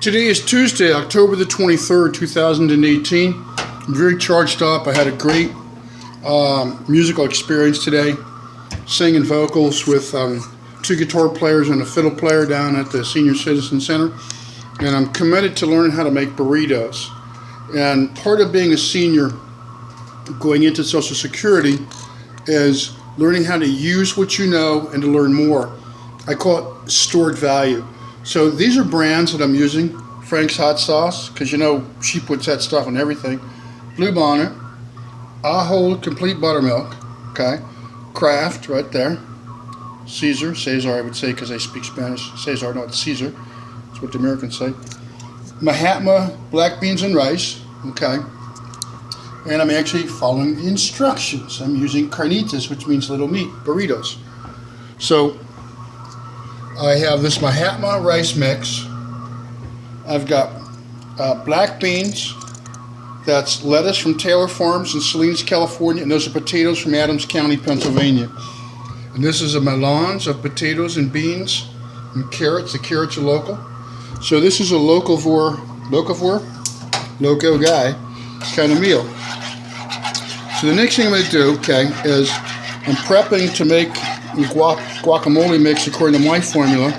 Today is Tuesday, October the 23rd, 2018. I'm very charged up. I had a great musical experience today, singing vocals with two guitar players and a fiddle player down at the Senior Citizen Center. And I'm committed to learning how to make burritos. And part of being a senior going into Social Security is learning how to use what you know and to learn more. I call it stored value. So these are brands that I'm using. Frank's Hot Sauce, because you know she puts that stuff on everything. Blue Bonnet, Ahold Complete Buttermilk, okay, Kraft right there, Caesar I would say because I speak Spanish, Cesar, no, it's Caesar, that's what the Americans say. Mahatma Black Beans and Rice, okay, and I'm actually following the instructions. I'm using carnitas, which means little meat, burritos. So I have this Mahatma rice mix. I've got black beans. That's lettuce from Taylor Farms in Salinas, California, and those are potatoes from Adams County, Pennsylvania. And this is a melange of potatoes and beans and carrots. The carrots are local. So this is a locavore guy kind of meal. So the next thing I'm going to do, okay, is I'm prepping to make guacamole mix according to my formula.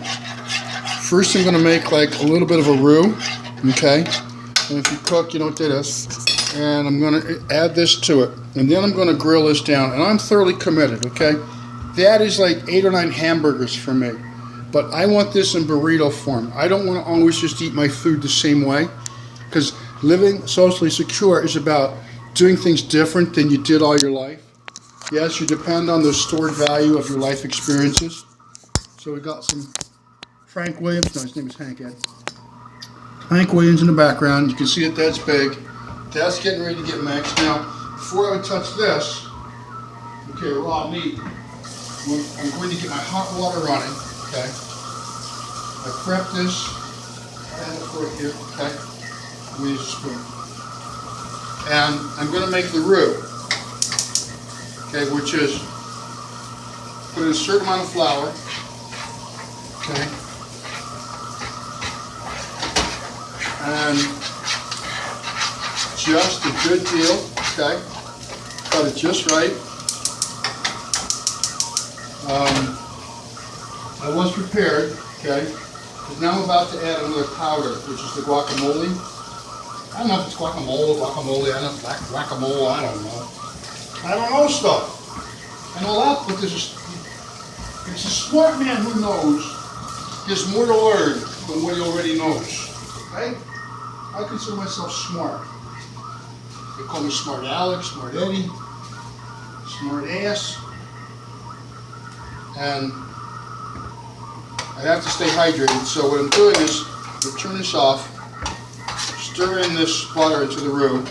First I'm going to make like a little bit of a roux, okay? And if you cook, you know what that is. And I'm going to add this to it. And then I'm going to grill this down. And I'm thoroughly committed, okay? That is like 8 or 9 hamburgers for me. But I want this in burrito form. I don't want to always just eat my food the same way. Because living socially secure is about doing things different than you did all your life. Yes, you depend on the stored value of your life experiences. So we got some Frank Williams. No, his name is Hank Ed. Hank Williams in the background. You can see that that's big. That's getting ready to get mixed. Now, before I would touch this, okay, raw meat, I'm going to get my hot water running, okay? I prep this, I have a fork here, okay? I'm going to use a spoon. And I'm going to make the roux, okay, which is put in a certain amount of flour, okay? And just a good deal, okay? Cut it just right. I was prepared, okay? Because now I'm about to add another powder, which is the guacamole. I don't know if it's guacamole, I don't know, guacamole, I don't know. I don't know stuff. I know that, but it's a smart man who knows. There's more to learn than what he already knows, okay? I consider myself smart. They call me Smart Alex, Smart Eddie, Smart Ass. And I have to stay hydrated. So what I'm doing is, we'll turn this off, stir in this butter into the roux,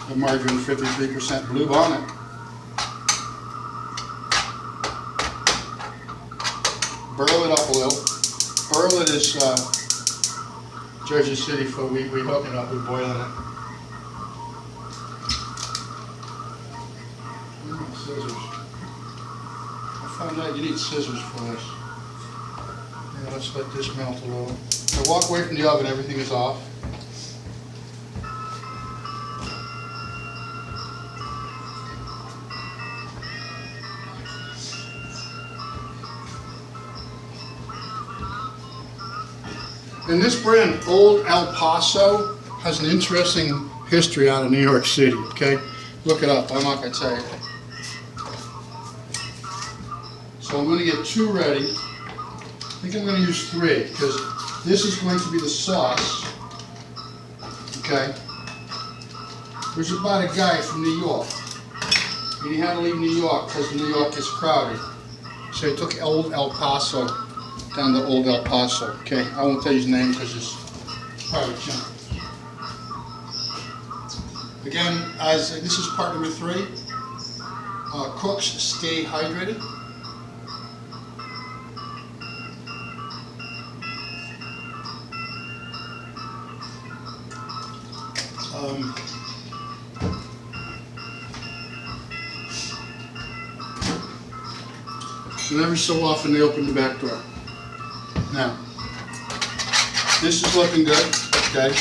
the margarine, 53% Blue Bonnet. Burl it up a little. Burl it is Jersey City food. We hook it up, we boil it. Scissors. I found out you need scissors for this. Yeah, let's let this melt a little. So walk away from the oven, everything is off. And this brand, Old El Paso, has an interesting history out of New York City, okay? Look it up, I'm not going to tell you. So I'm going to get 2 ready. I think I'm going to use 3, because this is going to be the sauce, okay? There's about a guy from New York, and he had to leave New York because New York is crowded. So he took Old El Paso down to Old El Paso, okay? I won't tell you his name because it's private channel. Again, this is part number 3. Cooks, stay hydrated. And every so often they open the back door. Now, this is looking good. Okay.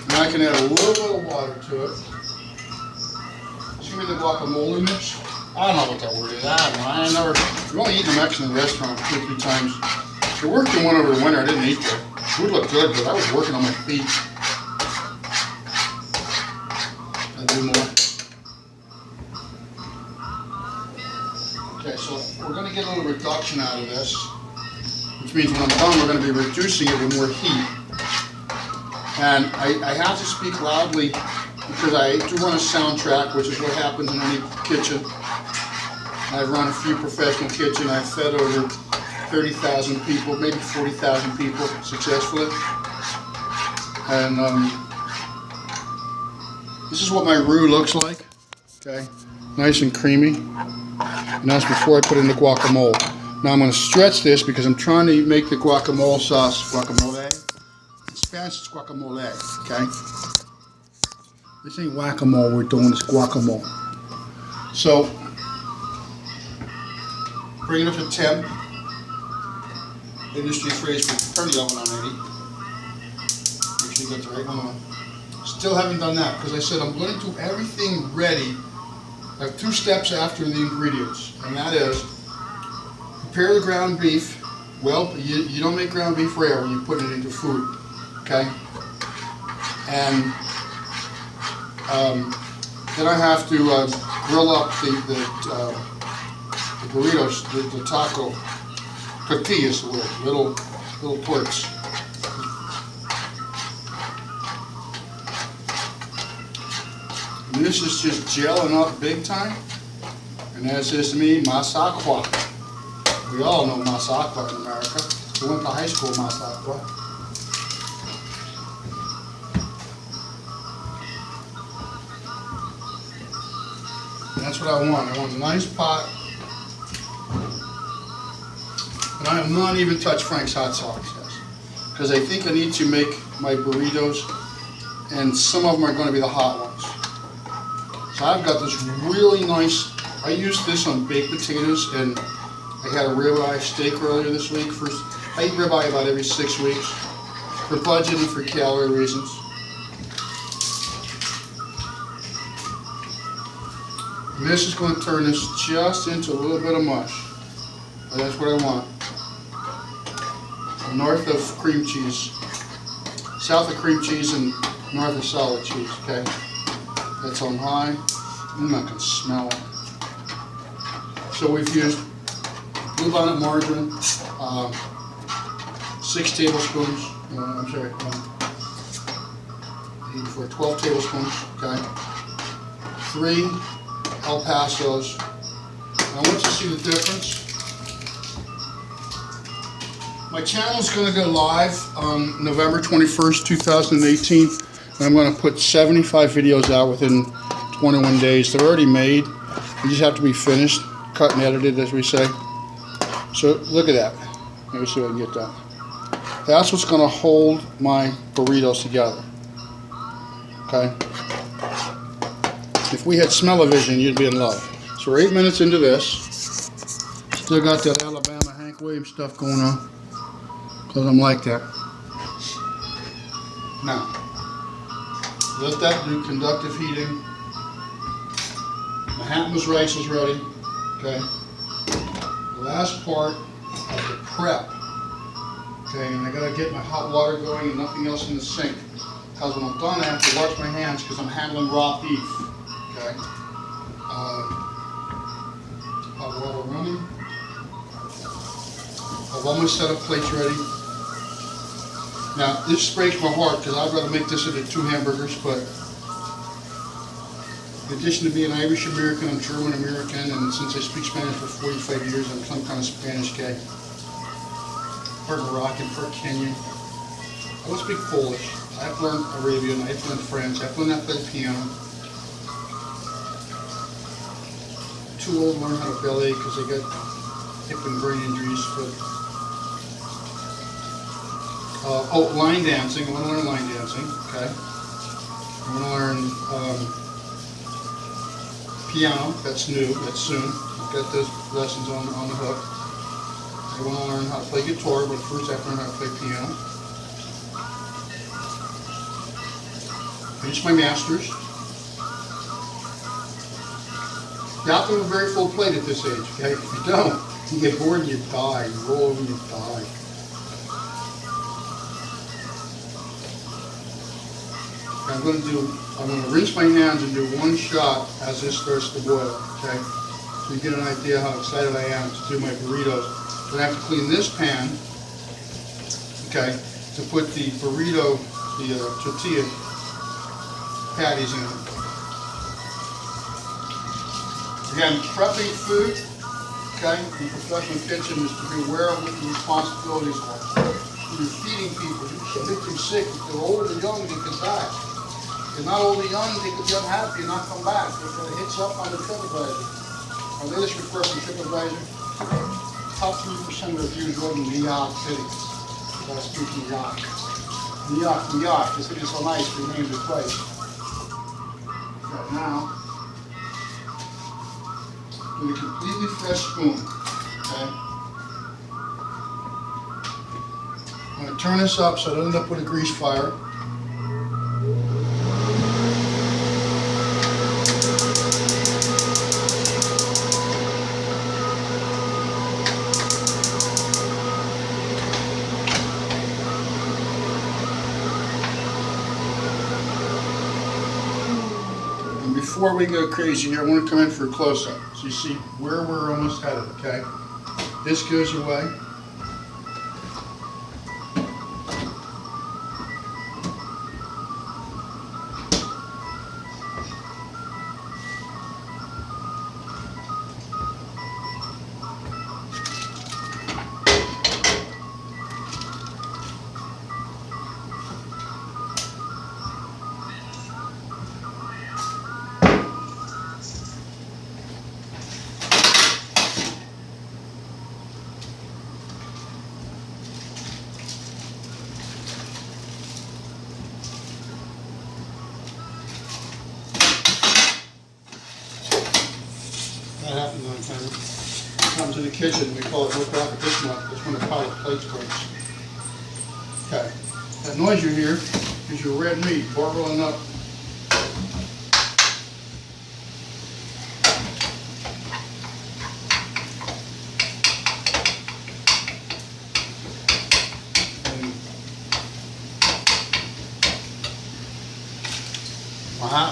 Now I can add a little bit of water to it. See me the guacamole mix? I don't know what that word is. I never. I've only eaten a Mexican restaurant 2 or 3 times. I worked in one over the winter. I didn't eat there. Food looked good, but I was working on my feet. I'll do more. Okay, so we're going to get a little reduction out of this, which means when I'm done, we're going to be reducing it with more heat. And I have to speak loudly because I do run a soundtrack, which is what happens in any kitchen. I've run a few professional kitchens. I've fed over 30,000 people, maybe 40,000 people successfully. And this is what my roux looks like. Okay, nice and creamy. And that's before I put in the guacamole. Now I'm going to stretch this because I'm trying to make the guacamole sauce. Guacamole. In Spanish, it's guacamole. Okay. This ain't guacamole we're doing. It's guacamole. So bring it up to temp. Industry phrase for turn the oven on 80. Make sure you got the right one on. Still haven't done that because I said I'm going to do everything ready. I have 2 steps after the ingredients, and that is prepare the ground beef. Well, you don't make ground beef rare when you put it into food, okay? And then I have to grill up the burritos, the taco tortillas, little torts. And this is just gelling up big time. And that's just me, masagua. We all know masagua in America. We went to high school masagua. And that's what I want. I want a nice pot. And I have not even touched Frank's hot sauce, guys, because I think I need to make my burritos, and some of them are going to be the hot ones. So I've got this really nice, I used this on baked potatoes, and I had a ribeye steak earlier this week. I eat ribeye about every 6 weeks for budget and for calorie reasons. And this is going to turn this just into a little bit of mush. And that's what I want. North of cream cheese, south of cream cheese and north of solid cheese, okay? That's on high. I'm not going to smell it. So we've used bluebonnet margarine, 6 tablespoons, I'm sorry, 12 tablespoons, okay? 3 El Pasos. I want you to see the difference. My channel is going to go live on November 21st, 2018, and I'm going to put 75 videos out within 21 days. They're already made. They just have to be finished, cut and edited, as we say. So look at that. Let me see if I can get that. That's what's going to hold my burritos together. Okay? If we had smell-o-vision, you'd be in love. So we're 8 minutes into this. Still got that Alabama Hank Williams stuff going on, because I'm like that. Now, let that do conductive heating. Manhattan's rice is ready. Okay. The last part of the prep. Okay, and I gotta get my hot water going and nothing else in the sink. Because when I'm done, I have to wash my hands because I'm handling raw beef. Okay. Hot water running. I've almost set up plates ready. Now, this breaks my heart because I'd rather make this into 2 hamburgers, but in addition to being Irish American, I'm German American, and since I speak Spanish for 45 years, I'm some kind of Spanish guy. Part Moroccan, part Kenyan. I don't speak Polish. I've learned Arabian, I've learned French, I've learned how to play the piano. Too old to learn how to ballet because I got hip and brain injuries, but oh, line dancing. I want to learn line dancing. Okay. I want to learn piano. That's new. That's soon. I've got those lessons on the hook. I want to learn how to play guitar, but first I have to learn how to play piano. Finish my master's. You have to have a very full plate at this age, okay? If you don't, you get bored and you die. You roll over and you die. I'm going to rinse my hands and do one shot as this starts to boil, okay? So you get an idea how excited I am to do my burritos. Then I have to clean this pan, okay, to put the burrito, the tortilla patties in. Again, prepping food, okay, in the professional kitchen is to be aware of what the responsibilities are. You're feeding people, you can make them sick. If they're old or young, they could die. If they're not old or young, they could be unhappy and not come back. They're going to hit you up on the TripAdvisor. Our latest report from TripAdvisor, top 3% of reviews wrote in New York City. That's New York. New York, New York. The city is so nice, we named the place. But now, with a completely fresh spoon, okay? I'm going to turn this up so I don't end up with a grease fire. And before we go crazy here, I want to come in for a close-up. So you see where we're almost headed, okay? This goes away. That happens all the time. Comes in the kitchen, we call it no profit this month. That's when the pile of plates breaks. Okay. That noise you hear is your red meat bubbling up.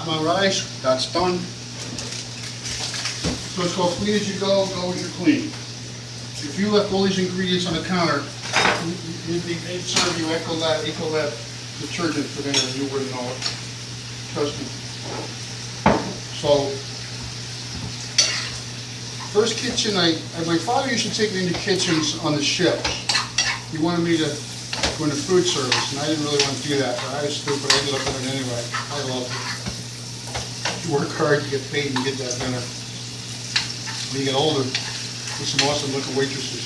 My rice, that's done. So it's called clean as you go as you clean. If you left all these ingredients on the counter, they'd serve you explned detergent for dinner and you wouldn't know it. Trust me. So, first kitchen, my father used to take me into kitchens on the ships. He wanted me to go into food service, and I didn't really want to do that, but I was stupid. I ended up in it anyway. I loved it. You work hard, you get paid, and you get that dinner. When you get older, with some awesome looking waitresses.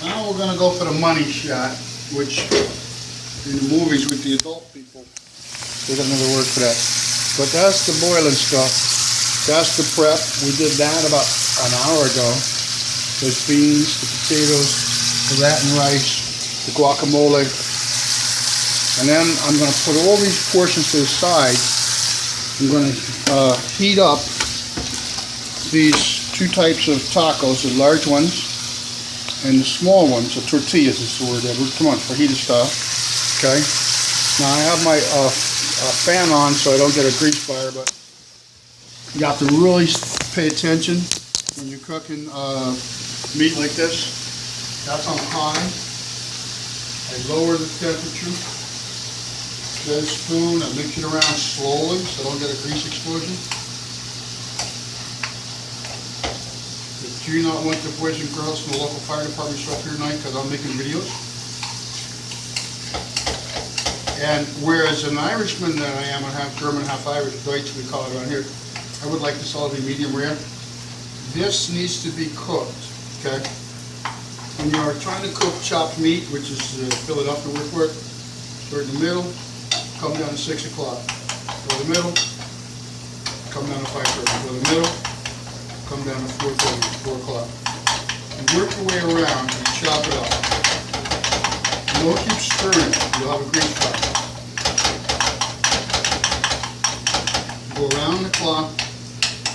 Now we're going to go for the money shot, which in the movies with the adult people, they got another word for that. But that's the boiling stuff. That's the prep. We did that about an hour ago. Those beans, the potatoes, the Latin rice, the guacamole. And then I'm going to put all these portions to the side. I'm going to heat up these two types of tacos, the large ones and the small ones, the tortillas is the word, Edward. Come on, fajita style. Okay. Now I have my fan on so I don't get a grease fire, but you have to really pay attention when you're cooking meat like this. That's on high. I lower the temperature. Get a spoon and mix it around slowly so I don't get a grease explosion. Do you not want the boys and girls from the local fire department show up here tonight because I'm making videos? And whereas an Irishman that I am, I have German, half Irish, Deutsch, we call it around here, I would like this all to be medium rare. This needs to be cooked, okay? When you are trying to cook chopped meat, which is Philadelphia word for it, start in the middle, come down to 6 o'clock. Go to the middle, come down to 5:30. Go to the middle, come down to 4:30, 4 o'clock. You work your way around and chop it up. You don't keep stirring it. You'll have a great fry. Go around the clock,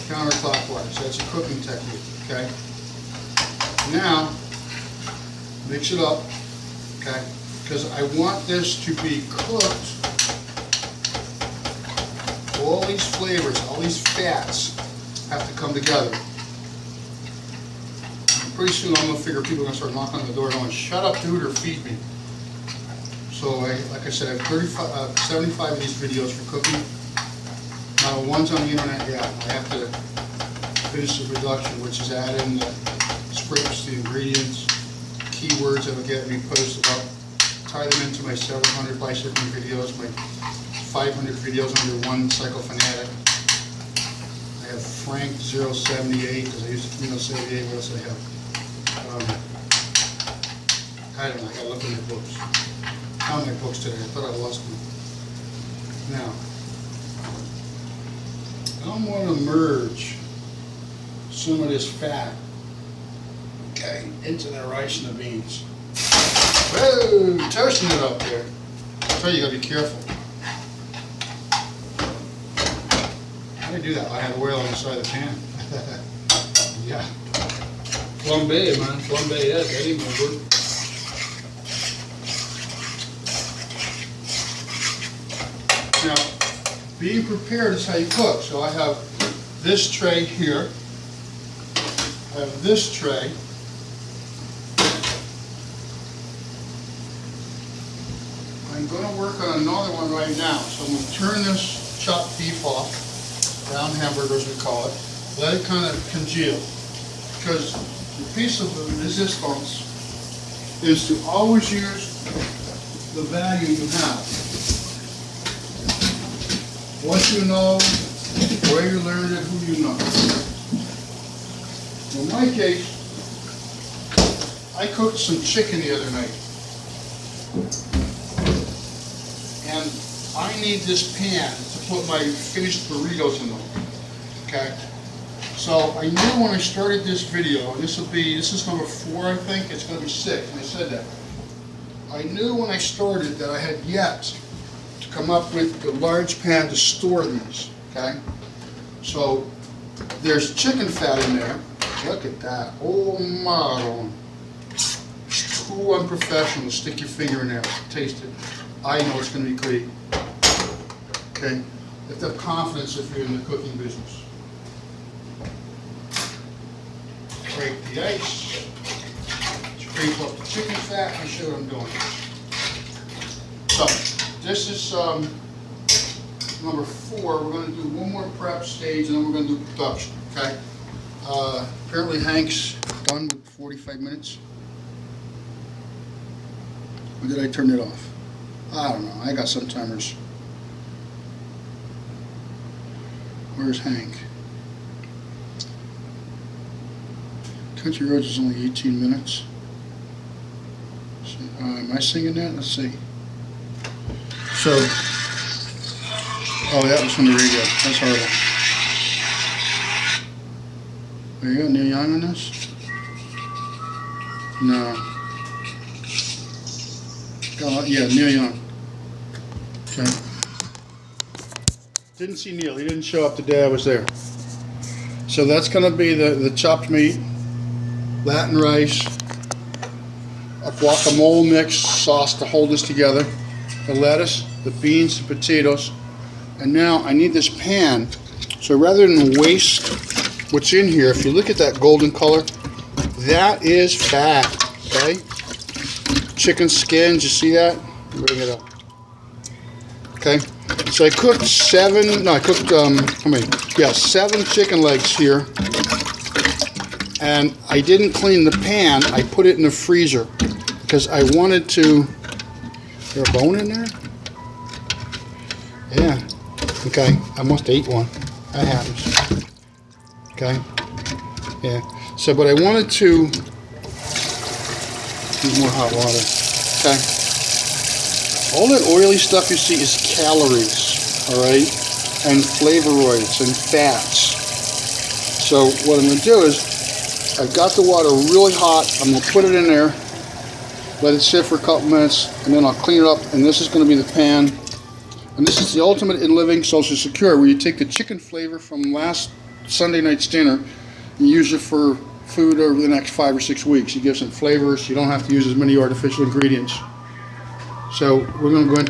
counterclockwise. That's a cooking technique, okay? Now, mix it up, okay? Because I want this to be cooked. All these flavors, all these fats have to come together. And pretty soon I'm going to figure people are going to start knocking on the door going, shut up, dude, or feed me. So, like I said, I have 75 of these videos for cooking. Now, one's on the internet yet. I have to finish the production, which is add in the scripts, the ingredients, keywords that will get me posted up, tie them into my 700 bicycling videos, my 500 videos under one Cycle Fanatic. I have Frank 078 because I used to 78. What else do I have? I don't know. I gotta look in my books. I found my books today. I thought I lost them. Now, I'm going to merge some of this fat, okay, into the rice and the beans. Whoa, toasting it up there. I tell you, you gotta be careful. How do I do that? I have oil on the side of the pan. Yeah. Flambe, man. Flambe, yeah, that ain't no good. Now, being prepared is how you cook. So I have this tray here. I have this tray. I'm going to work on another one right now. So I'm going to turn this chopped beef off, brown hamburgers we call it, let it kind of congeal. Because the piece of the resistance is to always use the value you have. What you know, where you learned it, who you know. In my case, I cooked some chicken the other night. And I need this pan to put my finished burritos in them. Okay? So I knew when I started this video, and this is number 4 I think, it's going to be 6, and I said that. I knew when I started that I had yet to come up with the large pan to store these, okay? So there's chicken fat in there. Look at that. Oh my. Too unprofessional to stick your finger in there, taste it. I know it's going to be great. Okay? You have to have confidence if you're in the cooking business. Break the ice. Scrape up the chicken fat and show what I'm doing. So, this is number 4. We're going to do one more prep stage and then we're going to do production. Okay? Apparently Hank's done with 45 minutes. Or did I turn it off? I don't know. I got some timers. Where's Hank? Country Roads is only 18 minutes. So, am I singing that? Let's see. So, oh, that was from the radio. That's horrible. Are you got Neil Young on this? No. Oh, yeah, Neil Young. Okay. Didn't see Neil. He didn't show up the day I was there. So that's going to be the chopped meat, Latin rice, a guacamole mix sauce to hold this together, the lettuce, the beans, the potatoes, and now I need this pan. So rather than waste what's in here, if you look at that golden color, that is fat, okay? Chicken skins, you see that? Bring it up. Okay, so I cooked 7 chicken legs here, and I didn't clean the pan. I put it in the freezer because I wanted to. Is there a bone in there? Yeah. Okay, I must ate one. That happens. Okay. Yeah. So, but I wanted to. Need more hot water. Okay. All that oily stuff you see is calories. All right. and flavonoids and fats. So what I'm going to do is, I've got the water really hot. I'm going to put it in there, let it sit for a couple minutes, and then I'll clean it up. And this is going to be the pan. And this is the ultimate in living social secure, where you take the chicken flavor from last Sunday night's dinner and use it for food over the next 5 or 6 weeks. You give some flavors. You don't have to use as many artificial ingredients. So we're going to go into